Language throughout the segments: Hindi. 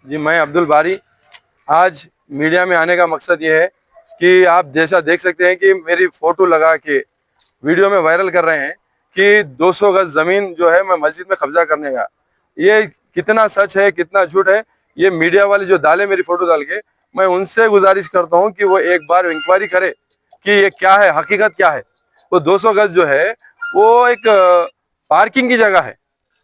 जी, मैं अब्दुल बारी। आज मीडिया में आने का मकसद ये है कि आप जैसा देख सकते हैं कि मेरी फोटो लगा के वीडियो में वायरल कर रहे हैं कि 200 गज जमीन जो है मैं मस्जिद में कब्जा करने का। ये कितना सच है कितना झूठ है, ये मीडिया वाले जो डाले मेरी फोटो डाल के, मैं उनसे गुजारिश करता हूँ कि वो एक बार इंक्वायरी करे कि ये क्या है, हकीकत क्या है। वो 200 गज जो है वो एक पार्किंग की जगह है।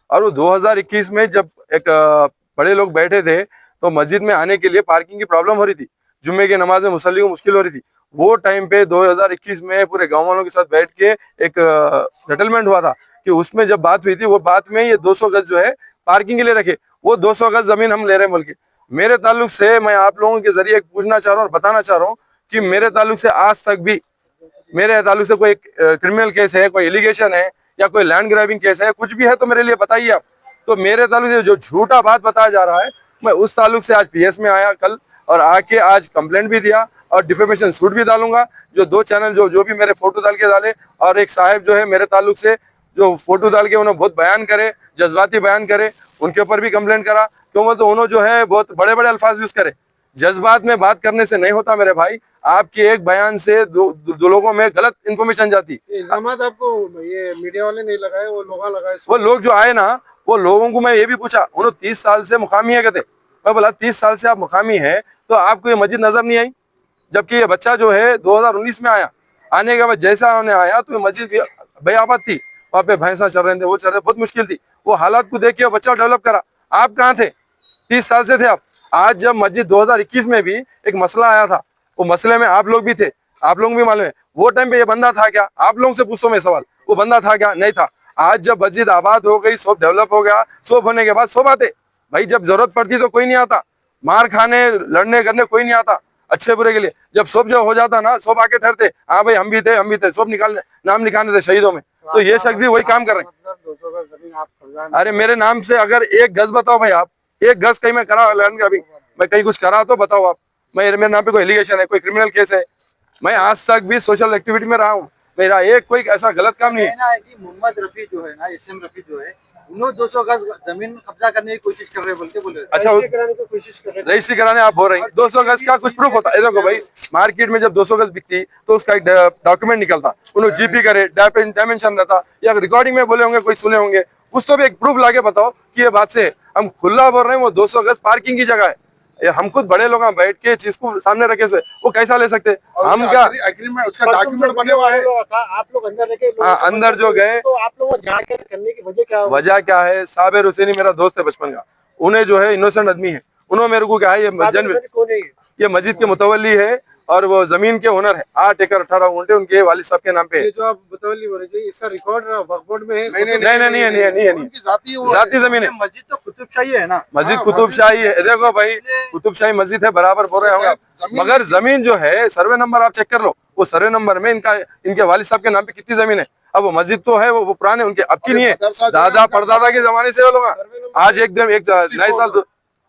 और वो 2021 में जब एक बड़े लोग बैठे थे तो मस्जिद में आने के लिए पार्किंग की प्रॉब्लम हो रही थी, जुम्मे की नमाज में मुसल्ली को मुश्किल हो रही थी। वो टाइम पे 2021 में पूरे गांव वालों के साथ बैठ के एक सेटलमेंट हुआ था कि उसमें जब बात हुई थी, वो बात में ये 200 गज जो है पार्किंग के लिए रखे। वो 200 गज जमीन हम ले रहे हैं बोल के मेरे ताल्लुक से मैं आप लोगों के जरिए पूछना चाह रहा हूँ और बताना चाह रहा हूँ कि मेरे ताल्लुक से आज तक भी मेरे ताल्लुक से कोई क्रिमिनल केस है, कोई एलिगेशन है या कोई लैंड ग्रैबिंग केस है, कुछ भी है तो मेरे लिए बताइए आप। तो मेरे ताल्लुक से जो झूठा बात बताया जा रहा है, मैं उस ताल्लुक से आज पीएस में आया कल, और आके आज कंप्लेंट भी दिया और डिफेमेशन सूट भी डालूंगा। जो दो चैनल जो भी मेरे फोटो डाल के डाले, और एक साहब जो है मेरे ताल्लुक से जो फोटो डाल के उन्होंने बहुत बयान करे, जज्बाती बयान करे, उनके ऊपर भी कंप्लेंट करा। क्यों तो उन्होंने जो है बहुत बड़े बड़े अल्फाज यूज करे। जज्बात में बात करने से नहीं होता मेरे भाई। आपके एक बयान से दो लोगों में गलत इन्फॉर्मेशन जाती। इल्जामात आपको ये मीडिया वाले नहीं लगाए, वो लोग लगाए। वो लोग जो आए ना, वो लोगों को मैं ये भी पूछा, उन्होंने 30 साल से मुकामी है कहते। मैं बोला 30 साल से आप मुकामी है तो आपको ये मस्जिद नजर नहीं आई? जबकि ये बच्चा जो है 2019 में आया, आने के बाद जैसा उन्हें आया तो ये मस्जिद बेआबाद थी, वहाँ पे भैंसा चल रहे थे, वो चल रहे, बहुत मुश्किल थी। वो हालात को देख के बच्चा डेवलप करा। आप कहाँ थे? 30 साल से थे आप। आज जब मस्जिद 2021 में भी एक मसला आया था, वो मसले में आप लोग भी थे, आप लोग भी मालूम है। वो टाइम पे ये बंदा था क्या? आप लोगों से पूछो मैं सवाल, वो बंदा था क्या? नहीं था। आज जब मस्जिद आबाद हो गई, सब डेवलप हो गया, सब होने के बाद सब आते भाई। जब जरूरत पड़ती तो कोई नहीं आता, मार खाने लड़ने करने कोई नहीं आता, अच्छे बुरे के लिए। जब सब जो हो जाता ना, सब आके ठहरते, हाँ भाई हम भी थे, हम भी थे, सब निकालने नाम निकालने थे शहीदों में। तो ये शख्स भी वही काम कर रहे हैं। मतलब 200 गज जमीन आप कब्जा अरे मेरे नाम से अगर एक गज बताओ भाई आप, एक गज कहीं मैं करा लैंड ग्रैबिंग, मैं कहीं कुछ करा तो बताओ आप। मेरे नाम पे कोई एलिगेशन है, कोई क्रिमिनल केस है? मैं आज तक भी सोशल एक्टिविटी में रहा हूँ, मेरा एक कोई ऐसा गलत काम नहीं है। कहना है कि मोहम्मद रफी जो है ना, एसएम रफी जो है, उन्होंने 200 गज जमीन कब्जा करने की कोशिश कर रहे हैं बोल के बोले। अच्छा, रजिस्ट्री कराने की कोशिश कर रहे थे। रजिस्ट्री कराने आप बोल रहे हैं? 200 गज का कुछ प्रूफ होता है? देखो भाई, मार्केट में जब 200 गज बिकती तो उसका एक डॉक्यूमेंट निकलता, उन्होंने जीपी करे, डायमेंशन रहता, या रिकॉर्डिंग में बोले होंगे, कोई सुने होंगे, उस तो भी एक प्रूफ लाके बताओ कि ये बात से हम खुला बोल रहे हैं। वो 200 गज पार्किंग की जगह है, ये हम खुद बड़े लोग बैठ के चीज को सामने रखे से वो कैसा ले सकते? हम क्या एग्रीमेंट, उसका डॉक्यूमेंट बने हुआ है। आप लोग अंदर लेके, हाँ, अंदर जो गए, तो आप लोग जाके करने की वजह क्या? वजह क्या है? साबिर हुसैनी मेरा दोस्त है बचपन का, उन्हें जो है इनोसेंट आदमी है, उन्होंने मेरे को क्या है, कौन है? ये मस्जिद के मुतवली है और वो जमीन के ओनर है। 8 एकड़ 18 गुंठे उनके वालिद साहब के नाम पे है। ये जो आप मुतवल्ली हो रहे हैं, इसका रिकॉर्ड वक्फ बोर्ड में है? नहीं नहीं नहीं नहीं नहीं नहीं, उनकी जाती जमीन है। मस्जिद तो कुतुबशाही है ना। मस्जिद कुतुबशाही है, देखो भाई, कुतुबशाही मस्जिद है, बराबर बोल रहे होंगे, मगर जमीन जो है, सर्वे नंबर आप चेक कर लो, वो सर्वे नंबर में इनके वालिद साहब के नाम पे कितनी जमीन है। अब वो मस्जिद तो है, वो पुराने उनके, अब की नहीं है, दादा परदादा के जमाने से वो लोग। आज एकदम एक नए साल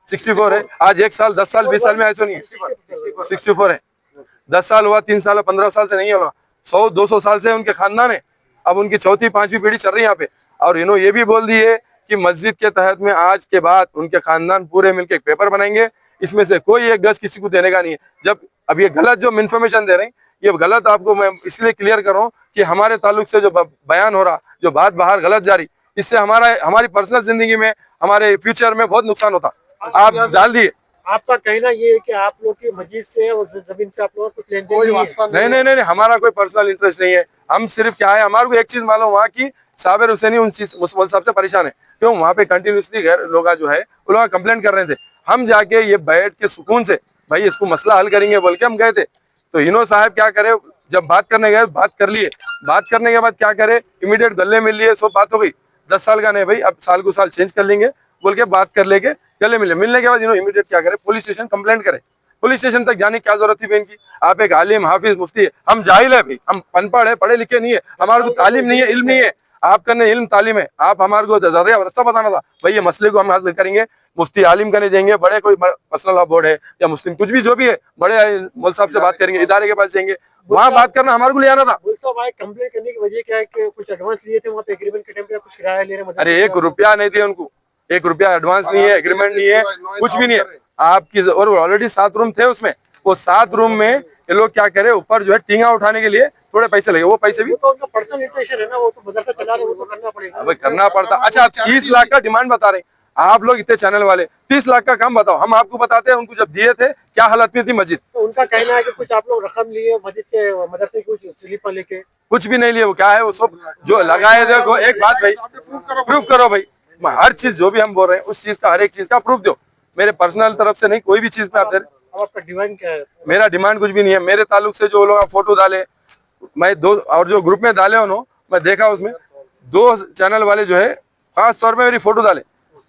64 है, आज 1 साल 10 साल 20 साल में ऐसा नहीं है, 64 है। 10 साल हुआ, 3 साल 15 साल से नहीं होगा, 100-200 साल से उनके खानदान है। अब उनकी चौथी पांचवी पीढ़ी चल रही है यहाँ पे। और इन्होंने ये भी बोल दी है कि मस्जिद के तहत में आज के बाद उनके खानदान पूरे मिलकर एक पेपर बनाएंगे, इसमें से कोई एक गज किसी को देने का नहीं है। जब अब ये गलत जो इन्फॉर्मेशन दे रहे हैं, ये गलत आपको मैं इसलिए क्लियर कर रहा हूँ कि हमारे ताल्लुक से जो बयान हो रहा, जो बात बाहर गलत जा रही, इससे हमारी पर्सनल जिंदगी में, हमारे फ्यूचर में बहुत नुकसान होता। आप डाल दिए। आपका कहना ये है कि आप लोग की मस्जिद से और जमीन से आप लोगों का कुछ लेन देन नहीं नहीं नहीं, हमारा कोई पर्सनल इंटरेस्ट नहीं है। हम सिर्फ क्या है, हमारे को एक चीज मालूम, वहाँ की साबिर हुसैनी उन चीज मुस्लिम साहब से परेशान है। क्यों? वहाँ पे कंटिन्यूसली गैर लोग जो है वो लोग कंप्लेंट कर रहे थे। हम जाके ये बैठ के सुकून से भाई इसको मसला हल करेंगे बोल के हम गए थे। तो इनो साहब क्या करे, जब बात करने गए, बात कर लिए, बात करने के बाद क्या करे, इमीडिएट गले मिल लिए, सब बात हो गई। 10 साल का नहीं भाई, अब साल को साल चेंज कर लेंगे बोल के बात कर लेके गले मिलने के बाद इन्होंने इमीडिएट क्या करे, पुलिस स्टेशन कंप्लेंट करे। पुलिस स्टेशन तक जाने की क्या जरूरत थी बहन की? आप एक आलिम हाफिज मुफ्ती है, हम जाहिल है भाई, हम अनपढ़ है, पढ़े लिखे नहीं है, हमारे को तालीम नहीं है, इल्म नहीं है। आप करने इल्म तालीम है, आप हमारे को जरिया रास्ता बताना था भाई, ये मसले को हम हल करेंगे, मुफ्ती आलिम करने देंगे, बड़े कोई मसला बोर्ड है या मुस्लिम कुछ भी जो भी है, बड़े मौल साहब से बात करेंगे, इदारे के पास जाएंगे, वहाँ बात करना हमारे को ले आना था। कंप्लेंट करने की वजह क्या है कि कुछ एडवांस लिए थे वहाँ पे, एग्रीमेंट के टाइम पे कुछ किराया ले रहे हैं? अरे 1 रुपया नहीं दिया उनको, एक रुपया एडवांस नहीं है, एग्रीमेंट नहीं है, कुछ भी नहीं है आपकी। और ऑलरेडी 7 रूम थे उसमें, वो 7 रूम में ये लोग क्या करे, ऊपर जो है टींगा उठाने के लिए थोड़े पैसे लगे, वो पैसे भी वो तो उनका पर्सनल इंटेंशन है ना, वो तो मदरसा चला रहे हैं, वो तो करना पड़ेगा। अब करना पड़ता। अच्छा 30 लाख का डिमांड बता रहे हैं आप लोग, इतने चैनल वाले 30 लाख का काम बताओ। हम आपको बताते हैं उनको जब दिए थे क्या हालत में थी मस्जिद। तो उनका कहना है कि कुछ आप लोग रकम लिए मस्जिद से, मदरसे की कुछ स्लिप लेके। कुछ भी नहीं लिए, वो क्या है वो सब जो लगाए। देखो एक बात भाई, प्रूफ करो भाई, हर चीज जो भी हम बोल रहे हैं उस चीज का, हर एक चीज का प्रूफ दो। मेरे पर्सनल तरफ से नहीं, कोई भी चीज पे आप दे रहे। अब आपका डिमांड क्या है? मेरा डिमांड कुछ भी नहीं है। मेरे ताल्लुक से जो लोग फोटो डाले, मैं दो और जो ग्रुप में डाले उन्होंने, मैं देखा उसमें 2 चैनल वाले जो है खास तौर पे मेरी फोटो डाले,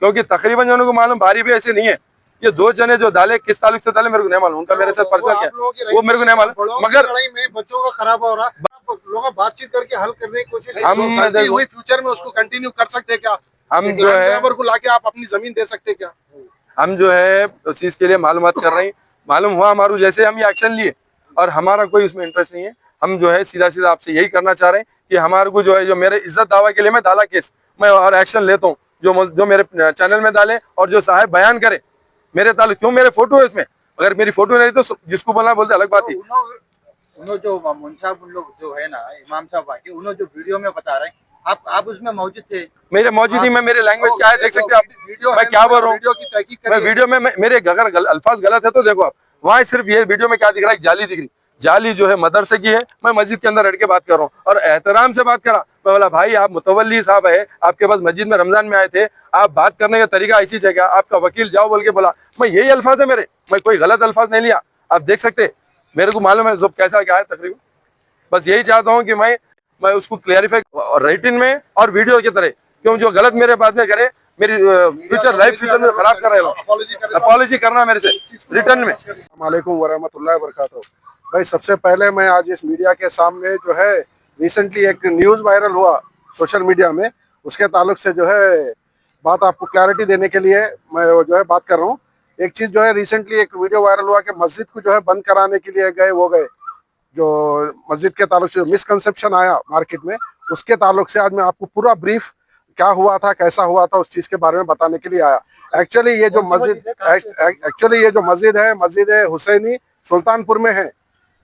क्योंकि तकरीबन जो उनको मालूम बारी भी ऐसे नहीं है। ये 2 जने जो डाले किस ताल्लुक से डाले मेरे को नहीं मालूम, उनका मेरे साथ पर्सनल क्या वो मेरे को नहीं मालूम। मगर बच्चों का खराब हो रहा, लोग बातचीत करके हल करने की कोशिश, हम गलती हुई फ्यूचर में उसको कंटिन्यू कर सकते हैं क्या? हम जो है को लाके आप अपनी जमीन दे सकते क्या? हम जो है उस चीज के लिए मालूमात कर रहे हैं। मालूम हुआ हमारू जैसे हम ये एक्शन लिए, और हमारा कोई उसमें इंटरेस्ट नहीं है। हम जो है सीधा सीधा आपसे यही करना चाह रहे हैं कि हमारे को जो है, जो मेरे इज्जत दावा के लिए मैं डाला केस, मैं और एक्शन लेता हूँ। जो मेरे चैनल में डाले और जो साहब बयान करे मेरे ताल्लुक, क्यों मेरे फोटो है इसमें, अगर मेरी फोटो नहीं तो जिसको बोलना बोलते अलग बात थी। उन्होंने जो मामून साहब उन लोग जो है ना, इमाम साहब बाकी उन्होंने जो वीडियो में बता रहे हैं, आप उसमें मौजूद थे? मेरे मौजूदगी में मेरे लैंग्वेज क्या है देख सकते हैं आप, मैं क्या बोल रहा हूँ। मैं वीडियो में मेरे अगर अल्फाज गलत है तो देखो आप, वहाँ सिर्फ ये वीडियो में क्या दिख रहा है, जाली दिख रही, जाली जो है मदरसे की है। मैं मस्जिद के अंदर हट के बात कर रहा हूँ और एहतराम से बात करा। मैं बोला भाई आप मुतवल्ली साहब है, आपके पास मस्जिद में रमजान में आए थे, आप बात करने का तरीका ऐसी है क्या, आपका वकील जाओ बोल के बोला। मैं यही अल्फाज है मेरे, मैं कोई गलत अल्फाज नहीं लिया। आप देख सकते, मेरे को मालूम है सब कैसा क्या है तकरीबन। बस यही चाहता हूँ कि मैं उसको क्लियरिफाई रिटन में और वीडियो की तरह, क्यों जो गलत मेरे बाद में करे, मेरी फ्यूचर लाइफ फ्यूचर में खराब कर रहे लोग। अपॉलॉजी करना मेरे से रिटर्न में। वालेकुम वरहमतुल्लाहि वबरकातुहू। भाई सबसे पहले मैं आज इस मीडिया के सामने जो है, रिसेंटली एक न्यूज़ वायरल हुआ सोशल मीडिया में, उसके ताल्लुक से जो है बात आपको क्लैरिटी देने के लिए मैं जो है बात कर रहा हूँ। एक चीज़ जो है, रिसेंटली एक वीडियो वायरल हुआ कि मस्जिद को जो है बंद कराने के लिए गए, जो मस्जिद के ताल्लुक से मिसकंसेप्शन आया मार्केट में, उसके ताल्लुक से आज मैं आपको पूरा ब्रीफ क्या हुआ था, कैसा हुआ था, उस चीज़ के बारे में बताने के लिए आया। एक्चुअली ये जो मस्जिद है, मस्जिद हुसैनी सुल्तानपुर में है।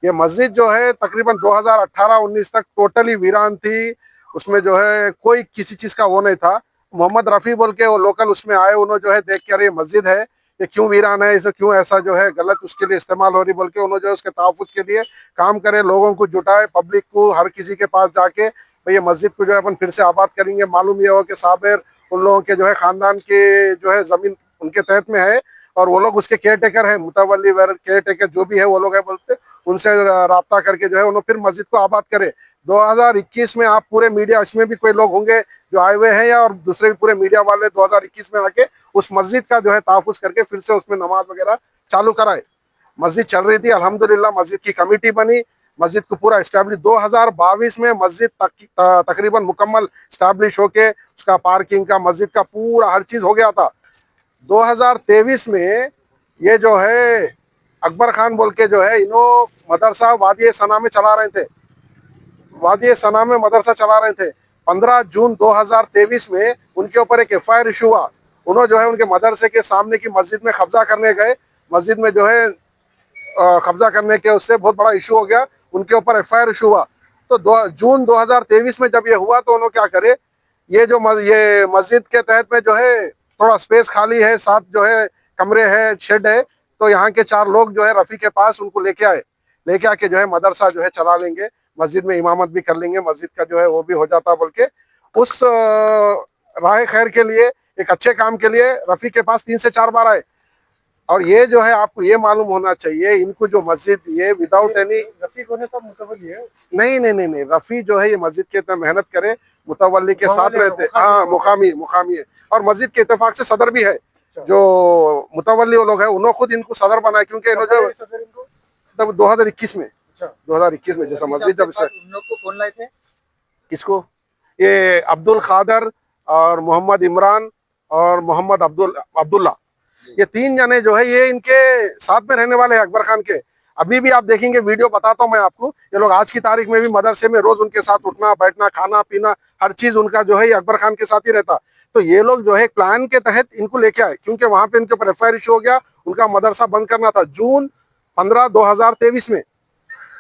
ये मस्जिद जो है तकरीबन 2018-19 तक टोटली वीरान थी। उसमें जो है कोई किसी चीज़ का वो नहीं था। मोहम्मद रफ़ी बोल के वो लोकल उसमें आए, उन्होंने जो है देख कर ये मस्जिद है, ये क्यों वीरान है, इसे क्यों ऐसा जो है गलत उसके लिए इस्तेमाल हो रही बोल के उन्होंने जो है उसके तहफ़्फ़ुज़ के लिए काम करे, लोगों को जुटाए, पब्लिक को, हर किसी के पास जाके भाई ये मस्जिद को जो है अपन फिर से आबाद करेंगे। मालूम ये हो कि साबिर उन लोगों के जो है ख़ानदान के जो है ज़मीन उनके तहत में है, और वो लोग उसके केयर टेकर हैं, मुतवल्ली केयर टेकर जो भी है वो लोग है बोलते, उनसे राब्ता करके जो है उन्होंने फिर मस्जिद को आबाद करे। 2021 में आप पूरे मीडिया, इसमें भी कोई लोग होंगे जो आए हुए हैं या और दूसरे भी पूरे मीडिया वाले 2021 में आके उस मस्जिद का जो है तहफ़्फ़ुज़ करके फिर से उसमें नमाज वगैरह चालू कराए। मस्जिद चल रही थी, अल्हम्दुलिल्लाह मस्जिद की कमेटी बनी, मस्जिद को पूरा इस्टेब्लिश 2022 में मस्जिद तकरीबन मुकम्मल इस्टेब्लिश होके उसका पार्किंग का, मस्जिद का पूरा हर चीज़ हो गया था। 2023 में ये जो है अकबर खान बोल के जो है इन्हों मदरसा वादी सना में चला रहे थे, वादी सना में मदरसा चला रहे थे। 15 जून 2023 में उनके ऊपर एक FIR इशू हुआ। उन्होंने जो है उनके मदरसे के सामने की मस्जिद में कब्जा करने गए, मस्जिद में जो है कब्जा करने के उससे बहुत बड़ा इशू हो गया, उनके ऊपर FIR इशू हुआ। तो जून 2023 में जब ये हुआ तो उन्होंने क्या करे, ये मस्जिद के तहत में जो है थोड़ा स्पेस खाली है, 7 जो है कमरे हैं, शेड है, तो यहाँ के 4 लोग जो है रफ़ी के पास उनको लेके आके जो है मदरसा जो है चला लेंगे, मस्जिद में इमामत भी कर लेंगे, मस्जिद का जो है वो भी हो जाता बोल के उस राह खैर के लिए, एक अच्छे काम के लिए रफ़ी के पास 3 से 4 बार आए। और ये जो है आपको ये मालूम होना चाहिए, इनको जो मस्जिद ये विदाउट एनी रफी होने तो मुतवल्ली है। नहीं, रफ़ी जो है ये मस्जिद के इतना मेहनत करे, मुतवल्ली के साथ रहते, हाँ मुकामी है, और मस्जिद के इत्तेफाक से सदर भी है। जो मुतवल्ली वो लोग है उन्होंने खुद इनको सदर बनाया, क्योंकि इन्होंने तब 2021 में 2021 में जैसा मस्जिद जब कौन लाए थे किसको, ये अब्दुल खादर और मोहम्मद इमरान और मोहम्मद अब्दुल्ला, ये 3 जने जो है ये इनके साथ में रहने वाले हैं अकबर खान के। अभी भी आप देखेंगे वीडियो, बताता हूँ मैं आपको, ये लोग आज की तारीख में भी मदरसे में रोज उनके साथ उठना बैठना खाना पीना हर चीज उनका जो है ये अकबर खान के साथ ही रहता। तो ये लोग जो है प्लान के तहत इनको लेके आए, क्योंकि वहां पे इनके ऊपर FIR इशू हो गया, उनका मदरसा बंद करना था जून 15 2023 में।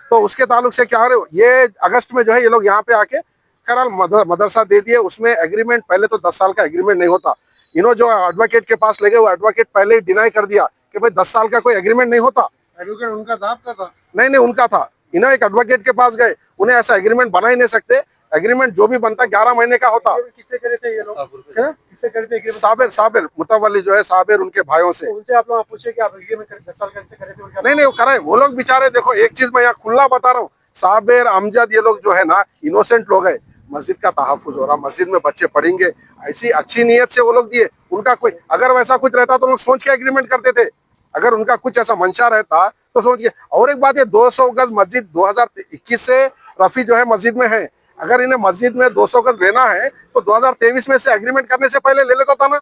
तो उसके ताल्लुक से क्या हो, ये अगस्त में जो है ये लोग यहाँ पे आके खैर मदरसा दे दिए। उसमें एग्रीमेंट पहले तो 10 साल का एग्रीमेंट नहीं होता, इन्हों जो एडवोकेट के पास ले गए वो एडवोकेट पहले ही डिनाई कर दिया कि भाई 10 साल का कोई एग्रीमेंट नहीं होता। एडवोकेट उनका था, आपका था? नहीं, उनका था। इन्हों एक एडवोकेट के पास गए, उन्हें ऐसा एग्रीमेंट बना ही नहीं सकते, एग्रीमेंट जो भी बनता 11 महीने का होता। किससे करे थे ये लोग? क्या? किससे करे थे agreement? साबिर मुतवल्ली जो है, साबिर उनके भाइयों से। तो उनसे आप लोग पूछे कि आप एग्रीमेंट 10 साल का किससे करे थे? उनका नहीं वो कराए, वो लोग बेचारे, देखो एक चीज मैं यहाँ खुला बता रहा हूँ, साबिर अमजद ये लोग जो है ना इनोसेंट लोग है। मस्जिद का तहफ़्फ़ुज़ हो रहा, मस्जिद में बच्चे पढ़ेंगे, ऐसी अच्छी नीयत से वो लोग दिए। उनका कोई अगर वैसा कुछ रहता तो लोग सोच के एग्रीमेंट करते थे, अगर उनका कुछ ऐसा मंशा रहता तो सोच के। और एक बात, ये 200 गज मस्जिद 2021 से रफी जो है मस्जिद में है, अगर इन्हें मस्जिद में 200 गज लेना है तो 2023 में से एग्रीमेंट करने से पहले ले लेता था ना।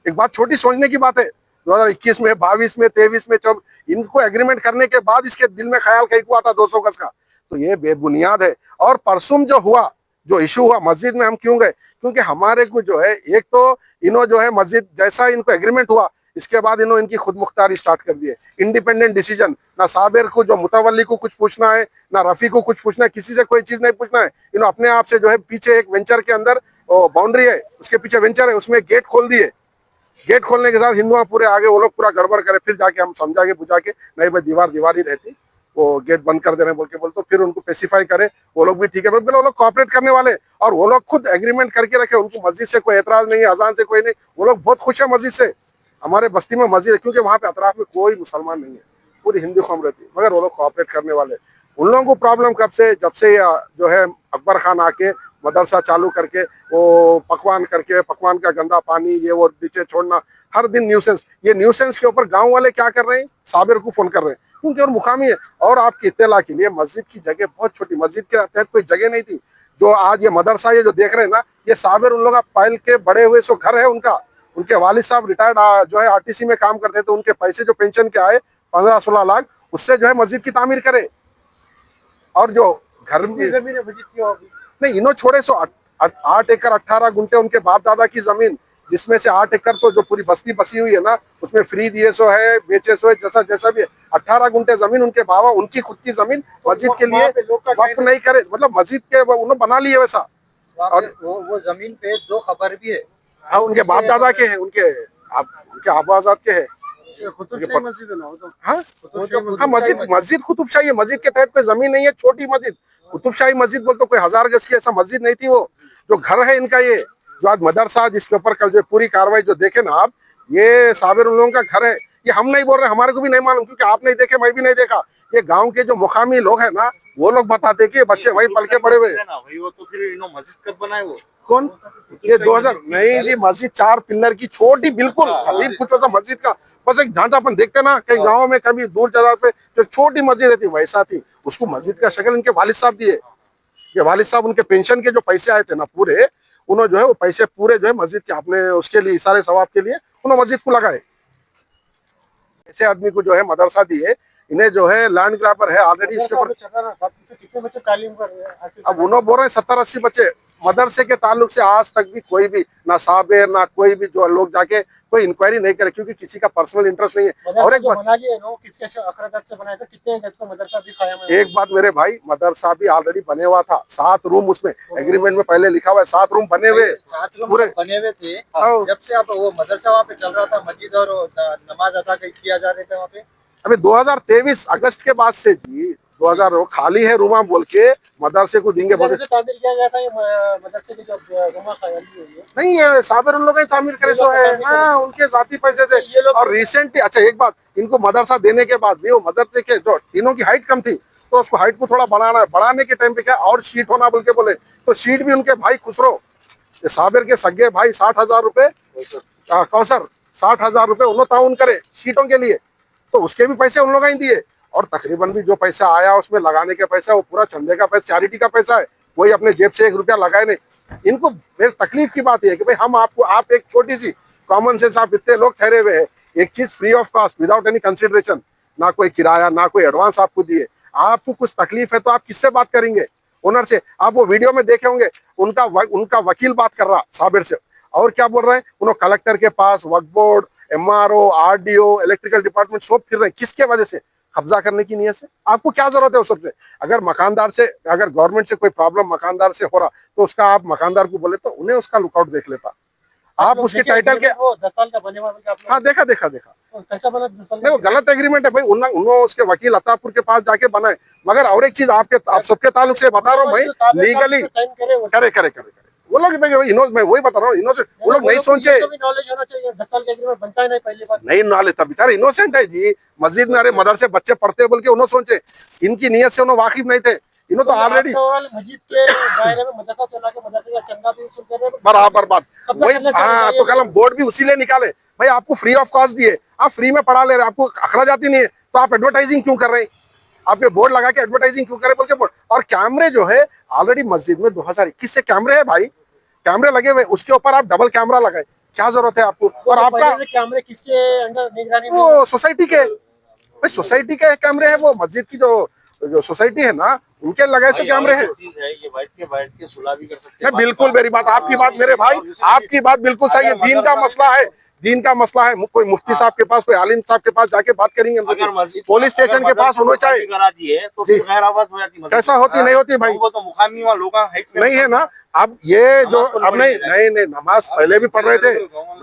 एक बात छोटी सोचने की बात है, 2021 में 22 में 23 में जब इनको एग्रीमेंट करने के बाद इसके दिल में ख्याल कहीं को आता 200 गज का, तो ये बेबुनियाद है। और परसों जो हुआ, जो इशू हुआ मस्जिद में, हम क्यों गए? क्योंकि हमारे को जो है एक तो इन्हों जो है मस्जिद जैसा इनको एग्रीमेंट हुआ इसके बाद इन्हों इनकी खुद मुख्तारी स्टार्ट कर दी है, इंडिपेंडेंट डिसीजन। ना साबिर को जो मुतवल्ली को कुछ पूछना है, ना रफी को कुछ पूछना है, किसी से कोई चीज नहीं पूछना है। इन्हों अपने आप से जो है पीछे एक वेंचर के अंदर बाउंड्री है, उसके पीछे वेंचर है, उसमें गेट खोल दिए। गेट खोलने के साथ हिंदुआ पूरे आगे वो लोग पूरा गड़बड़ करे, फिर जाके हम समझा के बुझा के नहीं भाई दीवार ही रहती, वो गेट बंद कर दे रहे बोल के, तो फिर उनको स्पेसिफाई करे, वो लोग भी ठीक है, बोले वो लोग कोऑपरेट करने वाले। और वो लोग खुद एग्रीमेंट करके रखे, उनको मस्जिद से कोई एतराज नहीं है, अजान से कोई नहीं, वो लोग बहुत खुश है मस्जिद से। हमारे बस्ती में मस्जिद है, क्योंकि वहाँ पे अतराफ में कोई मुसलमान नहीं है, पूरी हिंदू कौम रहती है, मगर वो लोग कोऑपरेट करने वाले। उन लोगों को प्रॉब्लम कब से, जब से जो है अकबर खान आके मदरसा चालू करके वो पकवान करके, पकवान का गंदा पानी ये वो नीचे छोड़ना, हर दिन न्यूसेंस। ये न्यूसेंस के ऊपर गांव वाले क्या कर रहे हैं, साबिर को फोन कर रहे हैं, क्योंकि और मुकामी है। और आपकी इत्तला के लिए मस्जिद की जगह बहुत छोटी, मस्जिद के तहत कोई जगह नहीं थी। जो आज ये मदरसा ये जो देख रहे हैं ना, ये साबिर उन लोग पायल के बड़े हुए सो घर है उनका। उनके वालिद साहब रिटायर्ड जो है RTC में काम करते थे, उनके पैसे जो पेंशन के आए 15-16 लाख, उससे जो है मस्जिद की तामीर करे। और जो घर में जमीन है मस्जिद की होगी? नहीं, इन्हों छोड़े सो 8 एकड़ 18 गुंठे उनके बाप दादा की जमीन, जिसमें से 8 एकड़ तो जो पूरी बस्ती बसी हुई है ना, उसमें फ्री दिए सो है, बेचे सो है, जैसा भी है। 18 गुंठे जमीन उनके बाबा, उनकी खुद की जमीन मस्जिद के लिए वक्फ नहीं करे, मतलब मस्जिद के उन्होंने बना लिए वैसा। और वो जमीन पे 2 खबर भी है। हाँ, उनके बाप दादा के हैं, उनके आबाजात के हैं। कुतुबशाही मस्जिद है ना वो तो। हाँ हाँ, मस्जिद कुतुबशाही है, मस्जिद के तहत कोई जमीन नहीं है, छोटी मस्जिद कुतुबशाही मस्जिद बोल तो कोई 1000 गज की ऐसा मस्जिद नहीं थी। वो जो घर है इनका, ये जो आज मदरसा जिसके ऊपर कल जो पूरी कार्रवाई जो देखे ना आप, ये साबिर उन लोगों का घर है। ये हम नहीं बोल रहे, हमारे को भी नहीं मालूम, क्योंकि आप नहीं देखे, मैं भी नहीं देखा। ये गांव के जो मुकामी लोग हैं ना, वो लोग बताते कि बच्चे वही पल के बड़े हुए। वो तो फिर इन्होंने मस्जिद कब बनाए वो? कौन? ये 2000 नहीं जी, मस्जिद 4 पिल्लर की छोटी, बिल्कुल खलीब कुछ वैसा मस्जिद का, बस एक ढांचा अपन देखते ना कई गाँव में, कभी दूर जगह पे जो छोटी मस्जिद रहती वैसा थी, उसको मस्जिद का शक्ल इनके वालिद साहब दिए। ये वालिद साहब उनके पेंशन के जो पैसे आए थे ना पूरे, उन्होंने जो है वो पैसे पूरे जो है मस्जिद के अपने उसके लिए इशारे सवाब के लिए उन्होंने मस्जिद को लगाए। ऐसे आदमी को जो है मदरसा दिए, इन्हें जो है लैंड ग्रैबर है ऑलरेडी इसके ऊपर। कितने बच्चे तालीम कर रहे हैं? अब उन्होंने बोल रहे हैं 70-80 बच्चे। मदरसे के ताल्लुक से आज तक भी कोई भी ना साबिर ना कोई भी जो लोग जाके कोई इंक्वायरी नहीं करे, क्योंकि किसी का पर्सनल इंटरेस्ट नहीं है। और एक बात बना लिए नो, किसके अखराजात से बनाया था? कितने गज का मदरसा भी खाया में? एक बात मेरे भाई, मदरसा भी ऑलरेडी बने हुआ था, 7 रूम उसमें एग्रीमेंट में पहले लिखा हुआ है, 7 रूम बने हुए, 7 रूम पूरे बने हुए थे। हाँ। जब से आप वो मदरसा वहाँ पे चल रहा था, मस्जिद और नमाज अदा किया जा रहे थे वहाँ पे। अभी 2023 अगस्त के बाद से जी 2000 खाली है रूमा बोल के मदरसे को देंगे बोले। तामीर किया गया था ये मदरसे की जो रूमा खाली हुई है? नहीं, ये साबिर उन लोग ही तामीर करे सो है, हाँ, उनके जाती पैसे से। और रिसेंटली अच्छा एक बात, इनको मदरसा देने के बाद भी वो मदरसे के जो इनों की हाइट कम थी, तो उसको हाइट को थोड़ा बढ़ाना है, बढ़ाने के टाइम पे क्या और शीट होना बोल के बोले, तो शीट भी उनके भाई खुसरो, ये साबिर के सगे भाई 60,000 रुपए, कौसर 60,000 रुपए उन्होंने ताउन करे शीटों के लिए, तो उसके भी पैसे उन लोग ही दिए। और तकरीबन भी जो पैसा आया उसमें लगाने के पैसा, वो पूरा चंदे का पैसा, चैरिटी का पैसा है, कोई अपने जेब से 1 रुपया लगाए नहीं। इनको मेरे तकलीफ की बात यह है कि भाई हम आपको, आप एक छोटी सी कॉमन सेंस, आप इतने लोग ठहरे हुए हैं, एक चीज free of cost without any consideration, ना कोई किराया, ना कोई एडवांस आपको दिए। आपको कुछ तकलीफ है तो आप किससे बात करेंगे? ओनर से। आप वो वीडियो में देखे होंगे, उनका वकील बात कर रहा साबिर से, और क्या बोल रहे हैं, उन्होंने कलेक्टर के पास, Waqf board, MRO, RDO, electrical department सब फिर रहे हैं। किसके वजह से? कब्जा करने की नीयत से। आपको क्या जरूरत है उस सबसे? अगर मकानदार से, अगर गवर्नमेंट से कोई प्रॉब्लम मकानदार से हो रहा तो उसका आप मकानदार को बोले तो उन्हें उसका लुकआउट देख लेता। आप लोग उसके देखे टाइटल के, agreement वो 10 साल का बने हुआ है, आप लोग हाँ देखा देखा देखा। कैसा बना 10 साल नहीं, वो गलत एग्रीमेंट है भाई। उन्होंने उसके वकील अतापुर के पास जाके बनाए। मगर और एक चीज आप सबके ताल्लुक से बता रहा हूँ भाई, लीगली साइन करे वो करे करे करे करे वो लोग, मैं वही बता रहा हूँ, इनोसेंट वो लोग नहीं सोचे। नॉलेज होना चाहिए, 10 साल का एग्रीमेंट बनता है नहीं पहली बात। नहीं नॉलेज, तब बेचारे इनोसेंट है जी। मस्जिद में अरे मदरसे बच्चे पढ़ते बोल के उन्होंने सोचे, इनकी नीयत से उन्होंने वाकिफ नहीं थे। इन्होंने तो ऑलरेडी मस्जिद के दायरे में मदरसा चला के मदरसे का चंदा भी वसूल कर रहे हैं। बराबर बात कब्जा वही। करना चाहिए, हाँ, ये तो कल हम बोर्ड भी उसी लिए निकाले भाई, आपको फ्री ऑफ कॉस्ट दिए, आप फ्री में पढ़ा ले रहे, आपको अखराजात ही नहीं है, तो आप एडवर्टाइजिंग क्यों कर रहे हैं? आप ये बोर्ड लगा के एडवर्टाइजिंग क्यों करे बोल के बोर्ड। और कैमरे जो है ऑलरेडी मस्जिद में 2021 से कैमरे है भाई, कैमरे लगे हुए, उसके ऊपर आप डबल कैमरा लगाए, क्या जरूरत है आपको? और आपका कैमरे किसके अंडर निगरानी में? वो सोसाइटी के भाई, सोसाइटी के कैमरे हैं, वो मस्जिद की जो जो सोसाइटी है ना, उनके लगाए से कैमरे हैं। चीज है, ये बैठ के सुलह भी कर सकते मैं बिल्कुल, मेरी बात, आपकी बात मेरे भाई, आपकी बात बिल्कुल सही है। दीन का मसला है, दीन का मसला है। कोई मुफ्ती साहब के पास, कोई आलिम साहब के पास जाके बात करेंगे। अगर मस्जिद पुलिस स्टेशन के पास होना चाहिए। करा दिए तो फिर गैर आबाद हो जाती मस्जिद। कैसा होती नहीं होती भाई? वो तो मुकामी वाला लोग नहीं है ना। अब ये जो अब नहीं नहीं नहीं, नमाज पहले भी पढ़ रहे थे,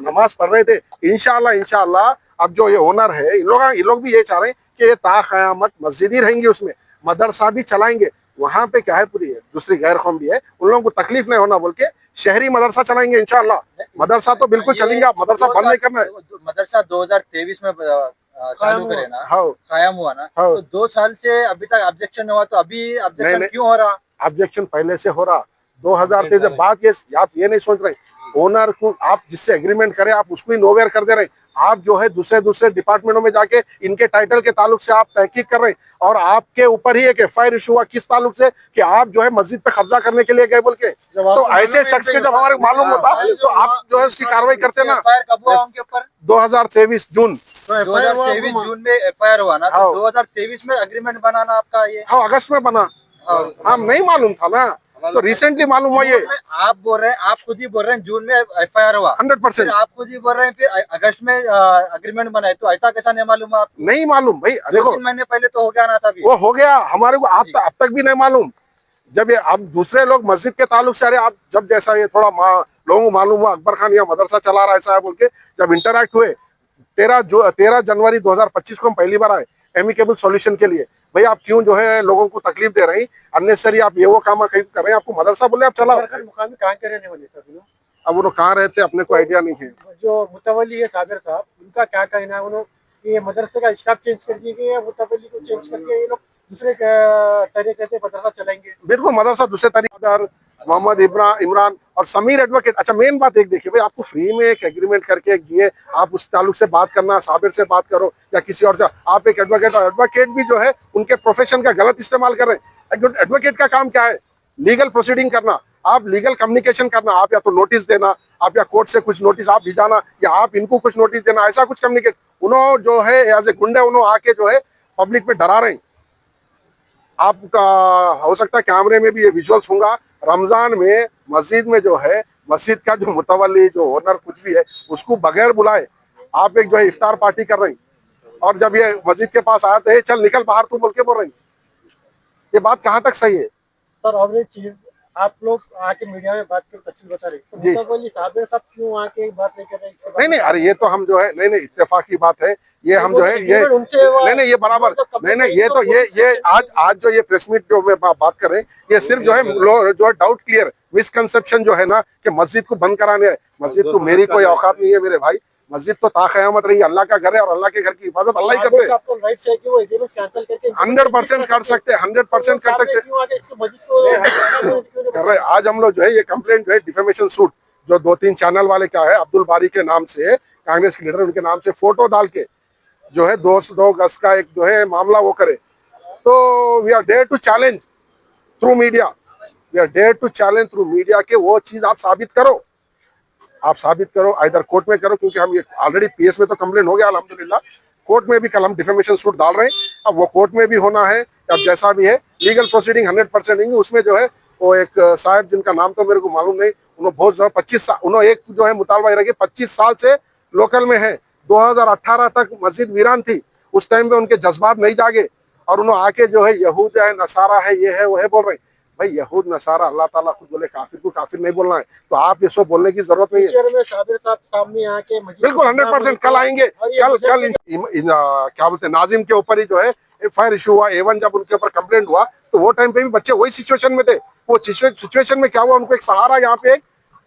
नमाज पढ़ रहे थे। इंशाल्लाह अब जो ये ओनर है, इन लोग भी ये चाह रहे हैं कि ये ताक़यामत मस्जिद ही रहेंगी, उसमें मदरसा भी चलाएंगे। वहां पे क्या है, पूरी दूसरी गैर कौम भी है, उन लोगों को तकलीफ नहीं होना बोल के शहरी मदरसा चलाएंगे इंशाल्लाह। मदरसा तो बिल्कुल चलेंगे, आप मदरसा बंद नहीं करना है। मदरसा 2023 में चालू करे ना, हाँ कायम हुआ ना, हाँ। तो 2 साल से अभी तक ऑब्जेक्शन हुआ, तो अभी ऑब्जेक्शन नहीं। क्यों हो रहा? ऑब्जेक्शन पहले से हो रहा 2023 बात। ये आप ये नहीं सोच रहे, ओनर को आप जिससे एग्रीमेंट करें आप उसको ही नोवेयर कर दे रहे हैं। आप जो है दूसरे डिपार्टमेंटों में जाके इनके टाइटल के ताल्लुक से आप तहकीक कर रहे हैं, और आपके ऊपर ही एक एफआईआर इशू हुआ किस ताल्लुक से, कि आप जो है मस्जिद पे कब्जा करने के लिए गए बोल के। तो ऐसे शख्स के जब हमारे मालूम होता तो आप जो है उसकी कार्रवाई करते ना। एफआईआर कब हुआ उनके ऊपर? 2023 जून 2023 जून में एफआईआर हुआ ना, तो 2023 में एग्रीमेंट बनाना आपका ये। हाँ, अगस्त में बना। हम नहीं मालूम था ना, तो रिसेंटली मालूम हुआ ये। आप बोल रहे हैं, आप खुद ही बोल रहे हैं जून में एफआईआर हुआ, 100%। आप खुद ही बोल रहे हैं फिर अगस्त में एग्रीमेंट बनाए, तो ऐसा कैसा नहीं मालूम आप? नहीं मालूम भाई, देखो 2-3 महीने पहले तो हो गया ना था अभी। वो हो गया हमारे को, आप अब तक भी नहीं मालूम। जब ये अब दूसरे लोग मस्जिद के ताल्लुक से, अरे आप जब जैसा ये थोड़ा लोगों को मालूम हुआ अकबर खान यहाँ मदरसा चला रहा है ऐसा है बोल के, जब इंटरैक्ट हुए 13 जनवरी 2025 को हम पहली बार आए एमिकेबल सॉल्यूशन के लिए। भाई आप क्यों जो है लोगों को तकलीफ दे रहे हैं, अननेसेसरी आप ये वो काम कर रहे हैं। आपको मदरसा बोले आप चलाओ। मुकामी कहाँ के रहने वाले सर लोग? अब उन्होंने कहाँ रहते अपने को आइडिया नहीं है। जो मुतवली है सागर साहब, उनका क्या कहना है? उन्होंने ये मदरसे का स्टाफ चेंज कर दिए, मुतवली को चेंज करके ये लोग दूसरे तरीके से मदरसा चलाएंगे। बिल्कुल, मदरसा दूसरे तरीके, मोहम्मद इमरान और समीर एडवोकेट। अच्छा, मेन बात एक देखिए भाई, आपको फ्री में एक एग्रीमेंट करके दिए, आप उस ताल्लुक से बात करना, साबिर से बात करो या किसी और से। आप एक एडवोकेट, और एडवोकेट भी जो है उनके प्रोफेशन का गलत इस्तेमाल कर रहे हैं। एडवोकेट का काम क्या है? लीगल प्रोसीडिंग करना, आप लीगल कम्युनिकेशन करना। आप या तो नोटिस देना, आप या कोर्ट से कुछ नोटिस आप भिजाना, या आप इनको कुछ नोटिस देना, ऐसा कुछ कम्युनिकेट। उन्होंने जो है एज ए गुंडे उन्होंने आके जो है पब्लिक में डरा रहे हैं। आपका हो सकता है कैमरे में भी ये विजुअल्स होगा। रमजान में मस्जिद में जो है, मस्जिद का जो मुतवल्ली, जो ओनर कुछ भी है, उसको बगैर बुलाए आप एक जो है इफ्तार पार्टी कर रहे हैं, और जब ये मस्जिद के पास आया तो चल निकल बाहर तू बोल के बोल रहे हैं। ये बात कहाँ तक सही है? सर और एक चीज, आप लोग आके मीडिया में बात कर तफसील बता रहे, तो मुतवली साबिर साहब क्यों आके बात नहीं कर रहे हैं? नहीं, अरे ये तो हम जो है, नहीं इत्तेफाकी बात है ये। हम जो है ये नहीं ये बराबर नहीं ये आज जो ये प्रेस मीट जो मैं बात कर रहे हैं, ये सिर्फ जो है जो है डाउट क्लियर, मिसकंसेप्शन जो है ना कि मस्जिद को बंद कराने है। मस्जिद को मेरी कोई औकात नहीं है मेरे भाई। मस्जिद तो ताक़यामत रही, अल्लाह का घर है, और अल्लाह के घर की हिफाजत अल्लाह ही करते हैं। 100% कर सकते, 100% कर सकते कर रहे। आज हम लोग जो है ये कंप्लेंट जो है डिफेमेशन सूट, जो 2-3 चैनल वाले क्या है, अब्दुल बारी के नाम से, कांग्रेस के लीडर, उनके नाम से फोटो डाल के जो है 2 गज का एक जो है मामला वो करे। तो we are dare to challenge through media, we are dare to challenge through media के वो चीज आप साबित करो, आप साबित करो, इधर कोर्ट में करो, क्योंकि हम ये ऑलरेडी पीएस में तो कंप्लेंट हो गया अल्हम्दुलिल्लाह। कोर्ट में भी कल हम डिफेमेशन सूट डाल रहे हैं। अब वो कोर्ट में भी होना है, अब जैसा भी है लीगल प्रोसीडिंग 100% नहीं, उसमें जो है वो एक साहब जिनका नाम तो मेरे को मालूम नहीं, उन्होंने बहुत ज्यादा 25 साल उन्होंने एक जो है मुतालबा रखे 25 साल से लोकल में है। 2018 तक मस्जिद वीरान थी, उस टाइम पे उनके जज्बात नहीं जागे और उन्होंने आके जो है यहूद है, नसारा है, ये है वो है बोल रहे हैं। भाई यहूद नसारा अल्लाह ताला खुद बोले काफिर को काफिर नहीं बोलना है, तो आप ये सब बोलने की जरूरत नहीं है। फ्यूचर में साबिर साहब सामने आके मस्जिद बिल्कुल 100% कल आएंगे। और ये कल मस्जिद कल क्या बोलते हैं नाजिम के ऊपर ही जो है एफआईआर इशू हुआ, A1 जब उनके ऊपर कंप्लेंट हुआ तो वो टाइम पे भी बच्चे वही सिचुएशन में थे। वो सिचुएशन में क्या हुआ, उनको एक सहारा यहाँ पे एक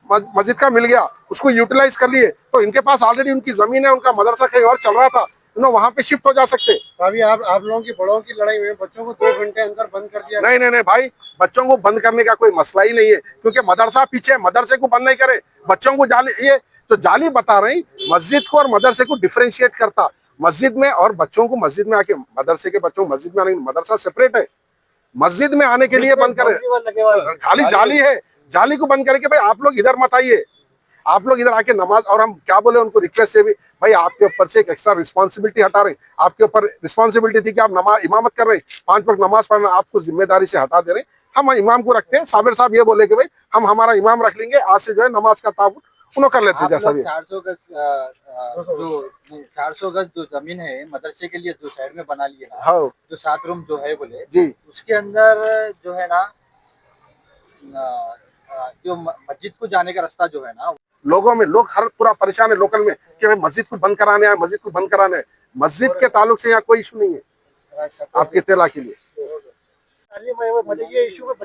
मस्जिद का मिल गया, उसको यूटिलाइज कर लिए, तो इनके पास ऑलरेडी उनकी जमीन है, उनका मदरसा कहीं और चल रहा था, उन्होंने वहां पे शिफ्ट हो जा सकते। अभी आप लोगों की बड़ों की लड़ाई में बच्चों को 2 घंटे अंदर बंद कर दिया। नहीं नहीं नहीं भाई, बच्चों को बंद करने का कोई मसला ही नहीं है, क्योंकि मदरसा पीछे है, मदरसे को बंद नहीं करे। बच्चों को जाली, ये तो जाली बता रही, मस्जिद को और मदरसे को डिफरेंशिएट करता, मस्जिद में और बच्चों को मस्जिद में आके, मदरसे के बच्चों को मस्जिद में आने, मदरसा सेपरेट है, मस्जिद में आने के लिए बंद करे। खाली जाली है, जाली को बंद करके भाई आप लोग इधर मत आइए, आप लोग इधर आके नमाज, और हम क्या बोले उनको रिक्वेस्ट से भी, भाई आपके ऊपर से एक एक्स्ट्रा रिस्पांसिबिलिटी हटा रहे हैं, आपके ऊपर रिस्पांसिबिलिटी थी कि आप नमाज इमामत कर रहे हैं, 5 वक्त नमाज पढ़ना, आपको जिम्मेदारी से हटा दे रहे हैं। हम इमाम को रखते हैं, साबिर साहब ये बोले कि भाई हम हमारा इमाम रख लेंगे, आज से जो है नमाज का ताबूत उन्होंने कर लेते हैं। जैसा भी 400 गज जो जमीन है मदरसे के लिए जो साइड में बना लिए ना, हाँ जो 7 रूम जो है बोले जी, उसके अंदर जो है ना जो मस्जिद को जाने का रास्ता जो है ना, लोगों में लोग हर पूरा परेशान है लोकल में कि भाई मस्जिद को बंद कराने आए, मस्जिद को बंद कराने आए। मस्जिद के ताल्लुक से यहाँ कोई इशू नहीं है आपके इत्तला के लिए। मतलब ये इशू में